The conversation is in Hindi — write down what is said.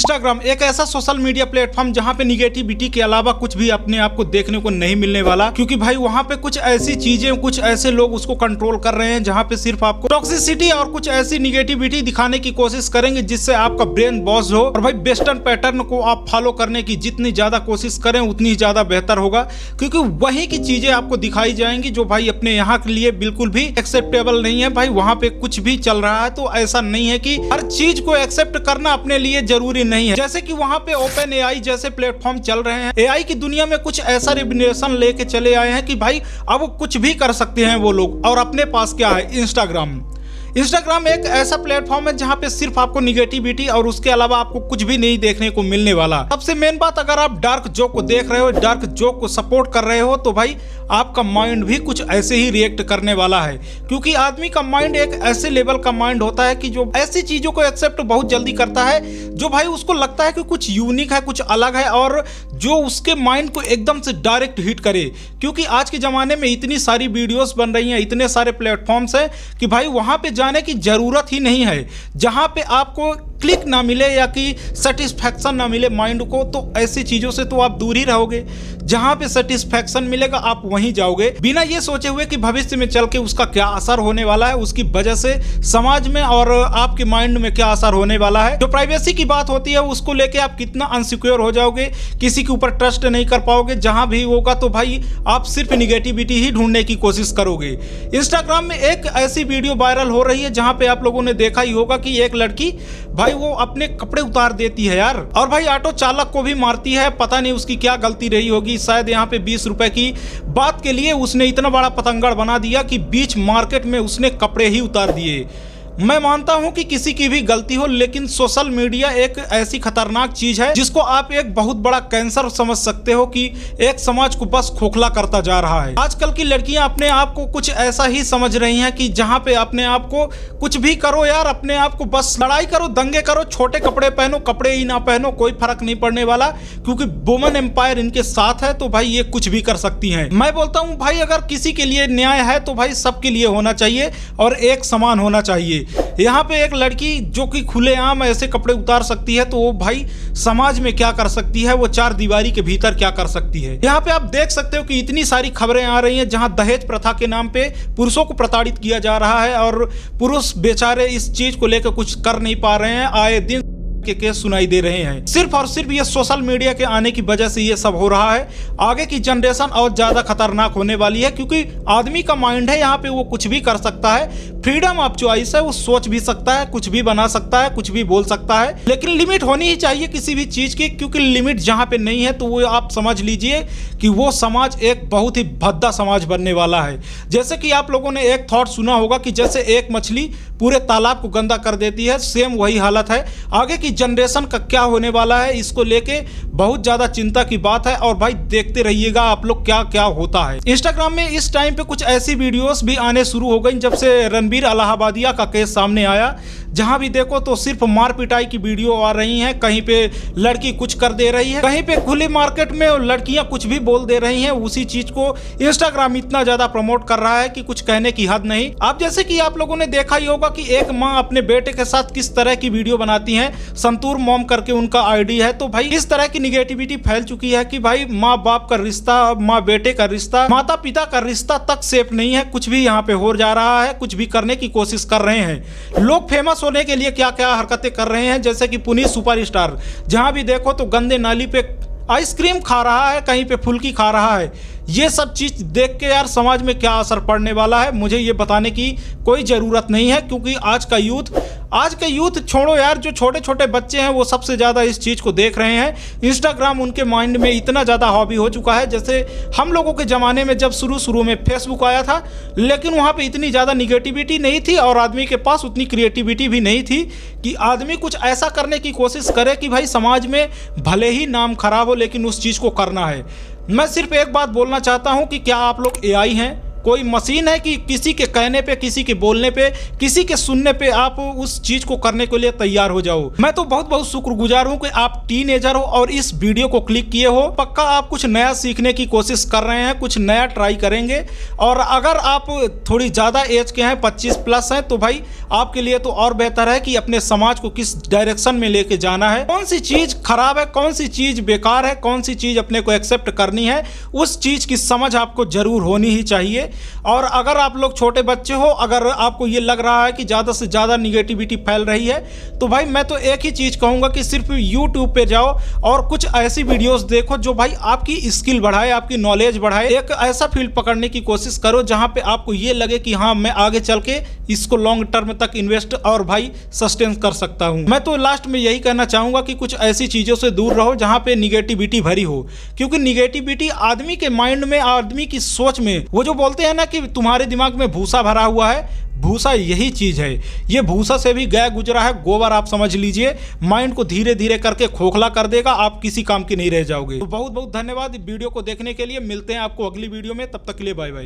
इंस्टाग्राम एक ऐसा सोशल मीडिया प्लेटफॉर्म जहां पे निगेटिविटी के अलावा कुछ भी अपने आप को देखने को नहीं मिलने वाला, क्योंकि भाई वहां पे कुछ ऐसी चीजें, कुछ ऐसे लोग उसको कंट्रोल कर रहे हैं जहां पे सिर्फ आपको टॉक्सिसिटी और कुछ ऐसी निगेटिविटी दिखाने की कोशिश करेंगे जिससे आपका ब्रेन वॉश हो। और भाई वेस्टर्न पैटर्न को आप फॉलो करने की जितनी ज्यादा कोशिश करें उतनी ज्यादा बेहतर होगा, क्योंकि वही की चीजें आपको दिखाई जाएंगी जो भाई अपने यहाँ के लिए बिल्कुल भी एक्सेप्टेबल नहीं है। भाई वहां पे कुछ भी चल रहा है तो ऐसा नहीं है कि हर चीज को एक्सेप्ट करना अपने लिए जरूरी नहीं है। जैसे कि वहां पे ओपन एआई जैसे प्लेटफॉर्म चल रहे हैं, एआई की दुनिया में कुछ ऐसा रेवोल्यूशन लेके चले आए हैं कि भाई अब कुछ भी कर सकते हैं वो लोग। और अपने पास क्या है, इंस्टाग्राम एक ऐसा प्लेटफॉर्म है जहां पे सिर्फ आपको निगेटिविटी और उसके अलावा आपको कुछ भी नहीं देखने को मिलने वाला। सबसे मेन बात, अगर आप डार्क जोक को देख रहे हो, डार्क जोक को सपोर्ट कर रहे हो, तो भाई आपका माइंड भी कुछ ऐसे ही रिएक्ट करने वाला है, क्योंकि आदमी का माइंड एक ऐसे लेवल का माइंड होता है कि जो ऐसी चीजों को एक्सेप्ट बहुत जल्दी करता है जो भाई उसको लगता है कि कुछ यूनिक है, कुछ अलग है, और जो उसके माइंड को एकदम से डायरेक्ट हिट करे। क्योंकि आज के ज़माने में इतनी सारी वीडियोस बन रही हैं, इतने सारे प्लेटफॉर्म्स हैं कि भाई वहाँ पे जाने की ज़रूरत ही नहीं है। जहाँ पे आपको क्लिक ना मिले या कि सेटिस्फैक्शन ना मिले माइंड को, तो ऐसी चीज़ों से तो आप दूर ही रहोगे। जहाँ पे सेटिस्फैक्शन मिलेगा आप वहीं जाओगे, बिना ये सोचे हुए कि भविष्य में चल के उसका क्या असर होने वाला है, उसकी वजह से समाज में और आपके माइंड में क्या असर होने वाला है। जो प्राइवेसी की बात होती है उसको लेके आप कितना अनसिक्योर हो जाओगे, किसी के ऊपर ट्रस्ट नहीं कर पाओगे। जहाँ भी होगा तो भाई आप सिर्फ निगेटिविटी ही ढूंढने की कोशिश करोगे। इंस्टाग्राम में एक ऐसी वीडियो वायरल हो रही है जहाँ पे आप लोगों ने देखा ही होगा कि एक लड़की भाई वो अपने कपड़े उतार देती है यार, और भाई ऑटो चालक को भी मारती है। पता नहीं उसकी क्या गलती रही होगी, शायद यहाँ पे 20 रुपए की बात के लिए उसने इतना बड़ा पतंगड़ बना दिया कि बीच मार्केट में उसने कपड़े ही उतार दिए। मैं मानता हूं कि किसी की भी गलती हो, लेकिन सोशल मीडिया एक ऐसी खतरनाक चीज है जिसको आप एक बहुत बड़ा कैंसर समझ सकते हो कि एक समाज को बस खोखला करता जा रहा है। आजकल की लड़कियां अपने आप को कुछ ऐसा ही समझ रही हैं कि जहां पे अपने आप को कुछ भी करो यार, अपने आप को बस लड़ाई करो, दंगे करो, छोटे कपड़े पहनो, कपड़े ही ना पहनो, कोई फर्क नहीं पड़ने वाला, क्योंकि वुमेन एम्पायर इनके साथ है तो भाई ये कुछ भी कर सकती हैं। मैं बोलता हूं भाई अगर किसी के लिए न्याय है तो भाई सबके लिए होना चाहिए और एक समान होना चाहिए। यहाँ पे एक लड़की जो कि खुलेआम ऐसे कपड़े उतार सकती है तो वो भाई समाज में क्या कर सकती है, वो चार दीवारी के भीतर क्या कर सकती है। यहाँ पे आप देख सकते हो कि इतनी सारी खबरें आ रही हैं जहाँ दहेज प्रथा के नाम पे पुरुषों को प्रताड़ित किया जा रहा है और पुरुष बेचारे इस चीज को लेकर कुछ कर नहीं पा रहे हैं। आए दिन के केस सुनाई दे रहे हैं। सिर्फ और सिर्फ ये सोशल मीडिया के आने की वजह से ये सब हो रहा है। आगे की जनरेशन और ज्यादा खतरनाक होने वाली है, क्योंकि आदमी का माइंड है, यहाँ पे वो कुछ भी कर सकता है। फ्रीडम ऑफ चॉइस है, वो सोच भी सकता है, कुछ भी बना सकता है, कुछ भी बोल सकता है, लेकिन लिमिट होनी ही चाहिए किसी भी चीज की, क्योंकि लिमिट जहाँ पे नहीं है तो वो आप समझ लीजिए कि वो समाज एक बहुत ही भद्दा समाज बनने वाला है। जैसे कि आप लोगों ने एक थॉट सुना होगा कि जैसे एक मछली पूरे तालाब को गंदा कर देती है, सेम वही हालत है। आगे की जनरेशन का क्या होने वाला है इसको लेके बहुत ज्यादा चिंता की बात है। और भाई देखते रहिएगा आप लोग क्या क्या होता है। इंस्टाग्राम में इस टाइम पे कुछ ऐसी वीडियोस भी आने शुरू हो गई जब से रणबीर इलाहाबादिया का केस सामने आया। जहां भी देखो तो सिर्फ मार पिटाई की वीडियो आ रही हैं, कहीं पे लड़की कुछ कर दे रही है, कहीं पे खुली मार्केट में लड़कियां कुछ भी बोल दे रही हैं। उसी चीज को इंस्टाग्राम इतना ज्यादा प्रमोट कर रहा है कि कुछ कहने की हद नहीं। अब जैसे कि आप लोगों ने देखा ही होगा कि एक माँ अपने बेटे के साथ किस तरह की वीडियो बनाती है, संतूर मॉम करके उनका आईडी है। तो भाई इस तरह की निगेटिविटी फैल चुकी है कि भाई माँ बाप का रिश्ता, माँ बेटे का रिश्ता, माता पिता का रिश्ता तक सेफ नहीं है। कुछ भी यहाँ पे हो जा रहा है, कुछ भी करने की कोशिश कर रहे हैं लोग। फेमस होने के लिए क्या क्या हरकतें कर रहे हैं, जैसे कि पुनीत सुपरस्टार, जहां भी देखो तो गंदे नाली पे आइसक्रीम खा रहा है, कहीं पे फुल्की खा रहा है। ये सब चीज देख के यार समाज में क्या असर पड़ने वाला है मुझे ये बताने की कोई जरूरत नहीं है, क्योंकि आज का यूथ छोड़ो यार, जो छोटे छोटे बच्चे हैं वो सबसे ज्यादा इस चीज को देख रहे हैं। इंस्टाग्राम उनके माइंड में इतना ज्यादा हॉबी हो चुका है। जैसे हम लोगों के जमाने में जब शुरू में फेसबुक आया था, लेकिन वहां पे इतनी ज्यादा निगेटिविटी नहीं थी और आदमी के पास उतनी क्रिएटिविटी भी नहीं थी कि आदमी कुछ ऐसा करने की कोशिश करे कि भाई समाज में भले ही नाम खराब हो लेकिन उस चीज को करना है। मैं सिर्फ एक बात बोलना चाहता हूं कि क्या आप लोग एआई हैं? कोई मशीन है कि किसी के कहने पे, किसी के बोलने पे, किसी के सुनने पे आप उस चीज को करने के लिए तैयार हो जाओ। मैं तो बहुत बहुत शुक्रगुजार हूं कि आप टीनेजर हो और इस वीडियो को क्लिक किए हो। पक्का आप कुछ नया सीखने की कोशिश कर रहे हैं, कुछ नया ट्राई करेंगे। और अगर आप थोड़ी ज्यादा एज के हैं, 25 प्लस हैं, तो भाई आपके लिए तो और बेहतर है कि अपने समाज को किस डायरेक्शन में लेके जाना है, कौन सी चीज खराब है, कौन सी चीज बेकार है, कौन सी चीज अपने को एक्सेप्ट करनी है, उस चीज की समझ आपको जरूर होनी ही चाहिए। और अगर आप लोग छोटे बच्चे हो, अगर आपको ये लग रहा है कि ज़्यादा से ज़्यादा निगेटिविटी फैल रही है, तो भाई मैं तो एक ही चीज़ कहूँगा कि सिर्फ यूट्यूब पे जाओ और कुछ ऐसी वीडियोस देखो जो भाई आपकी स्किल बढ़ाए, आपकी नॉलेज बढ़ाए। एक ऐसा फील्ड पकड़ने की कोशिश करो जहाँ पे आपको ये लगे कि हाँ, मैं आगे चल के इसको लॉन्ग टर्म तक इन्वेस्ट और भाई सस्टेन कर सकता हूँ। मैं तो लास्ट में यही कहना चाहूँगा कि कुछ ऐसी चीज़ों से दूर रहो जहाँ पे निगेटिविटी भरी हो, क्योंकि निगेटिविटी आदमी के माइंड में, आदमी की सोच में, वो जो बोलते हैं ना कि तुम्हारे दिमाग में भूसा भरा हुआ है, भूसा यही चीज है। ये भूसा से भी गया गुजरा है गोबर, आप समझ लीजिए। माइंड को धीरे धीरे करके खोखला कर देगा, आप किसी काम के नहीं रह जाओगे। तो बहुत बहुत धन्यवाद वीडियो को देखने के लिए। मिलते हैं आपको अगली वीडियो में, तब तक के लिए बाय बाय।